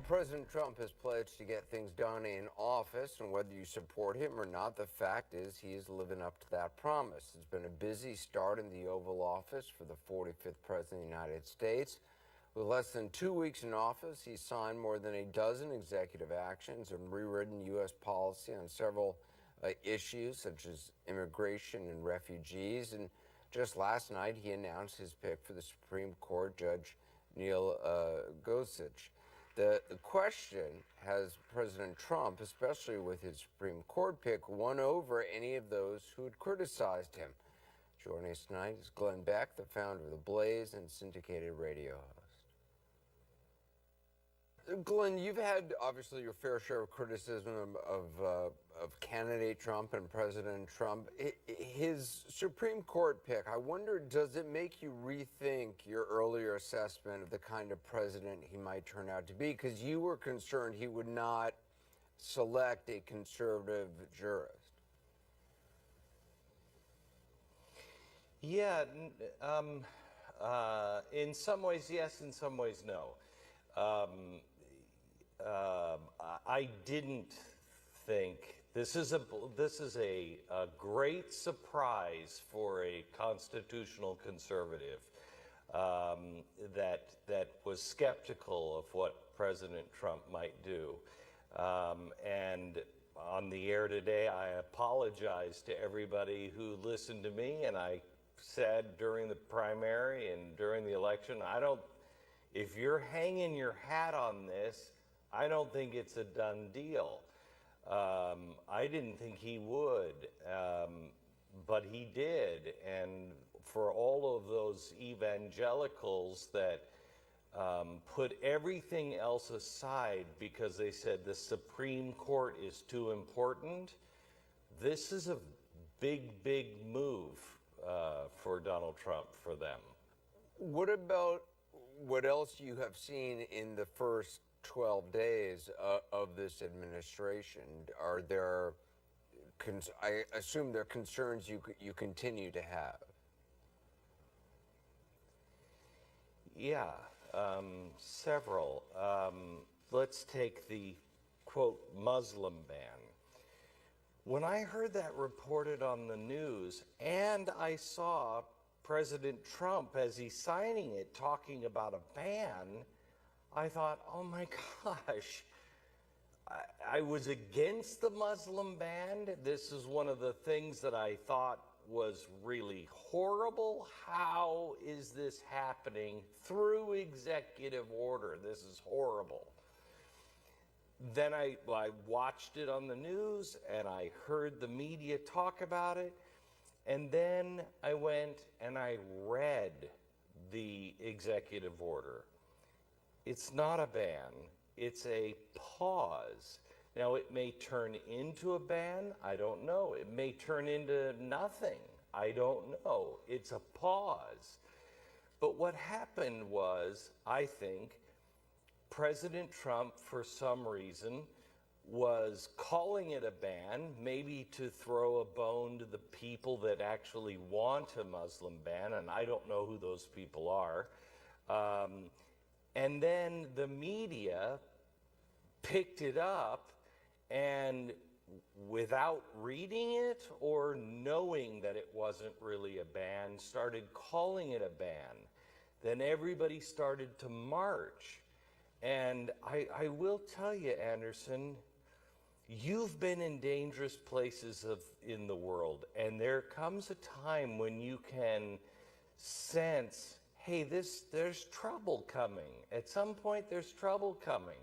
President Trump has pledged to get things done in office, and whether you support him or not, the fact is he is living up to that promise. It's been a busy start in the Oval Office for the 45th President of the United States. With less than 2 weeks in office, he signed more than a dozen executive actions and rewritten U.S. policy on several issues such as immigration and refugees. And just last night, he announced his pick for the Supreme Court, Judge Neil Gorsuch. The question, has President Trump, especially with his Supreme Court pick, won over any of those who had criticized him? Joining us tonight is Glenn Beck, the founder of The Blaze and syndicated radio host. Glenn, you've had obviously your fair share of criticism of candidate Trump and President Trump. His Supreme Court pick, I wonder, does it make you rethink your earlier assessment of the kind of president he might turn out to be? Because you were concerned he would not select a conservative jurist. Yeah, in some ways yes, in some ways no. I didn't think this is a great surprise for a constitutional conservative that was skeptical of what President Trump might do. And on the air today, I apologize to everybody who listened to me, and I said during the primary and during the election, if you're hanging your hat on this, I don't think it's a done deal. I didn't think he would, but he did. And for all of those evangelicals that put everything else aside because they said the Supreme Court is too important, this is a big, big move for Donald Trump, for them. What about what else you have seen in the first 12 days of this administration? Are there, I assume there are concerns you continue to have? Yeah, several. Let's take the, quote, Muslim ban. When I heard that reported on the news, and I saw President Trump, as he's signing it, talking about a ban, I thought, oh my gosh, I was against the Muslim ban. This is one of the things that I thought was really horrible. How is this happening through executive order? This is horrible. Then I watched it on the news and I heard the media talk about it. And then I went and I read the executive order. It's not a ban, it's a pause. Now, it may turn into a ban, I don't know. It may turn into nothing, I don't know. It's a pause. But what happened was, I think, President Trump, for some reason, was calling it a ban, maybe to throw a bone to the people that actually want a Muslim ban, and I don't know who those people are. And then the media picked it up and, without reading it or knowing that it wasn't really a ban, started calling it a ban. Then everybody started to march. And I will tell you, Anderson, you've been in dangerous places in the world, and there comes a time when you can sense, hey, there's trouble coming. At some point, there's trouble coming.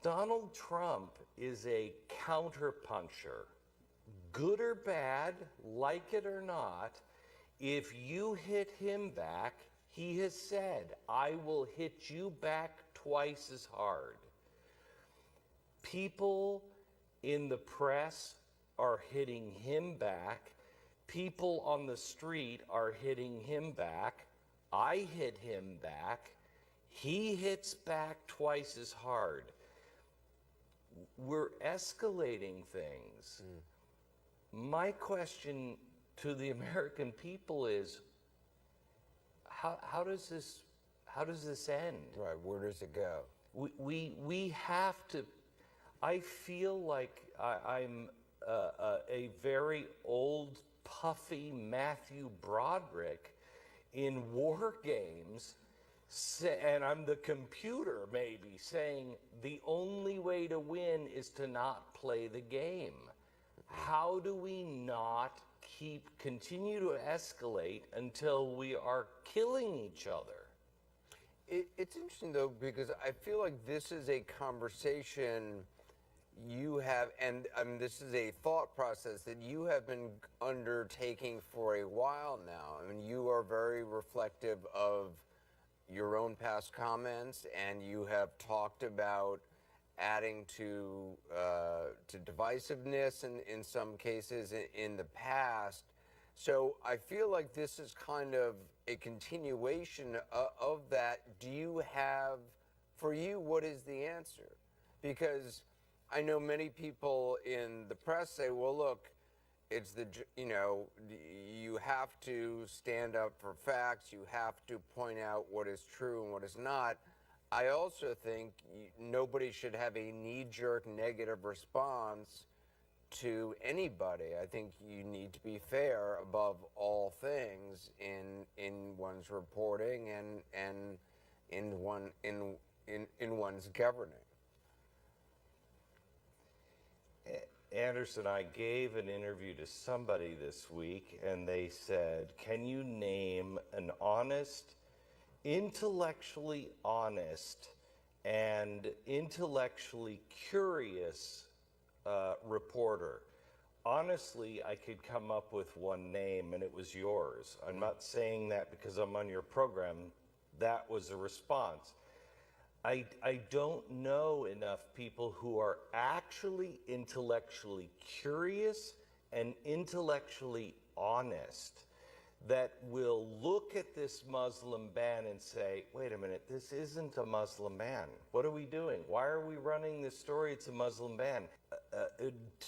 Donald Trump is a counterpuncher. Good or bad, like it or not, if you hit him back, he has said, I will hit you back twice as hard. People in the press are hitting him back. People on the street are hitting him back. I hit him back. He hits back twice as hard. We're escalating things. My question to the American people is, how does this end? Right, where does it go? We have to. I feel like I'm a very old, puffy Matthew Broderick in war games, and I'm the computer maybe saying the only way to win is to not play the game. How do we not continue to escalate until we are killing each other? It's interesting, though, because I feel like this is a conversation you have, and this is a thought process that you have been undertaking for a while now. I mean, you are very reflective of your own past comments, and you have talked about adding to divisiveness in some cases in the past. So I feel like this is kind of a continuation of that. Do you have, for you, what is the answer? Because I know many people in the press say, well, look, it's you have to stand up for facts. You have to point out what is true and what is not. I also think nobody should have a knee-jerk negative response to anybody. I think you need to be fair above all things in one's reporting and in one's governing. Anderson, I gave an interview to somebody this week, and they said, can you name an honest, intellectually honest, and intellectually curious reporter? Honestly, I could come up with one name, and it was yours. I'm not saying that because I'm on your program. That was a response. I don't know enough people who are actually intellectually curious and intellectually honest that will look at this Muslim ban and say, wait a minute, this isn't a Muslim ban. What are we doing? Why are we running this story? It's a Muslim ban.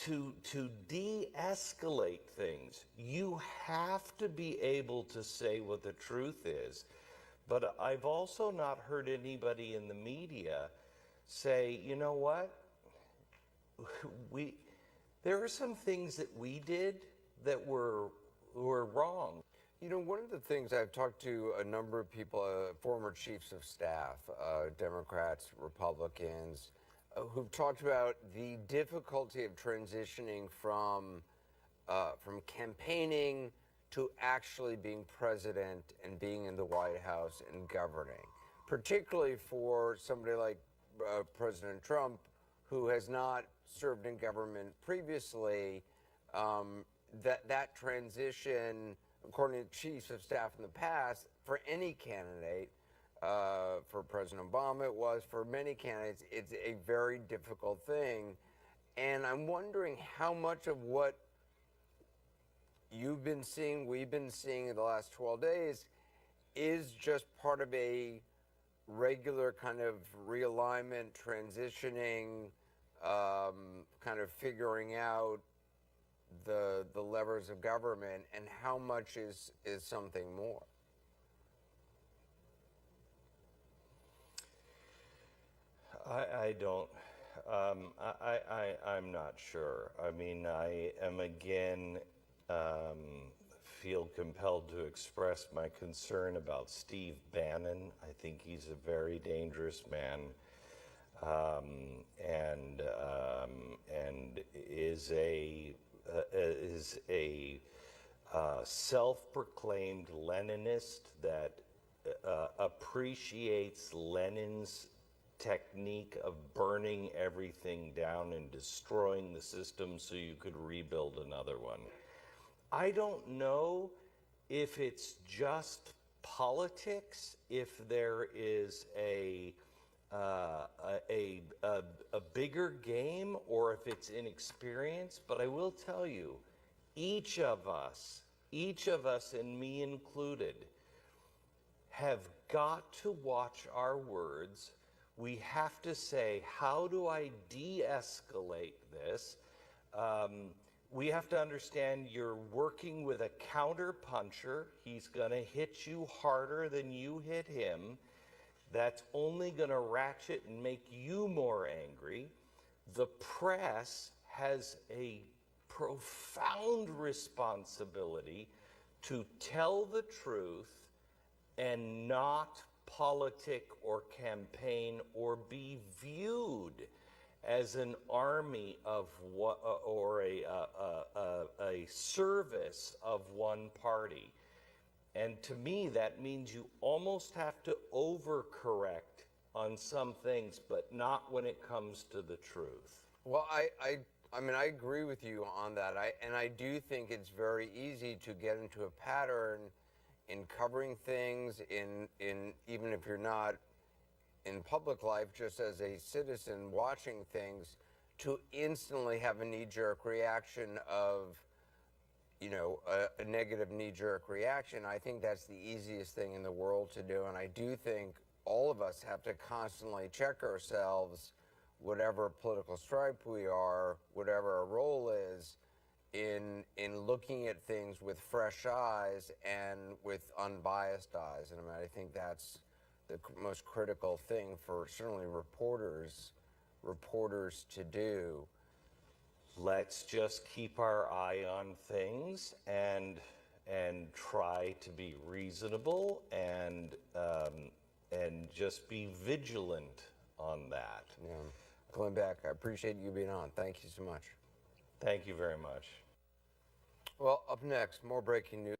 To de-escalate things, you have to be able to say what the truth is. But I've also not heard anybody in the media say, you know what, there are some things that we did that were wrong. You know, one of the things I've talked to a number of people, former chiefs of staff, Democrats, Republicans, who've talked about the difficulty of transitioning from campaigning to actually being president and being in the White House and governing, particularly for somebody like President Trump, who has not served in government previously. That transition, according to chiefs of staff in the past, for any candidate, for President Obama it was, for many candidates, it's a very difficult thing. And I'm wondering how much of what you've been seeing, we've been seeing in the last 12 days, is just part of a regular kind of realignment, transitioning, kind of figuring out the levers of government, and how much is something more? I don't. I'm not sure. I mean, I am again feel compelled to express my concern about Steve Bannon. I think he's a very dangerous man, and is a self-proclaimed Leninist that appreciates Lenin's technique of burning everything down and destroying the system so you could rebuild another one. I don't know if it's just politics, if there is a bigger game, or if it's inexperience, but I will tell you, each of us, and me included, have got to watch our words. We have to say, how do I de-escalate this? We have to understand you're working with a counter puncher. He's going to hit you harder than you hit him. That's only going to ratchet and make you more angry. The press has a profound responsibility to tell the truth and not politic or campaign or be viewed as an army of or a service of one party. And to me, that means you almost have to overcorrect on some things, but not when it comes to the truth. Well, I mean, I agree with you on that. And I do think it's very easy to get into a pattern in covering things, in even if you're not in public life, just as a citizen watching things, to instantly have a knee-jerk reaction of, you know, a negative knee-jerk reaction. I think that's the easiest thing in the world to do, and I do think all of us have to constantly check ourselves, whatever political stripe we are, whatever our role is, in looking at things with fresh eyes and with unbiased eyes. And I mean, I think that's the most critical thing for certainly reporters to do. Let's just keep our eye on things and try to be reasonable and just be vigilant on that. Yeah. Glenn Beck, I appreciate you being on. Thank you so much. Thank you very much. Well, up next, more breaking news.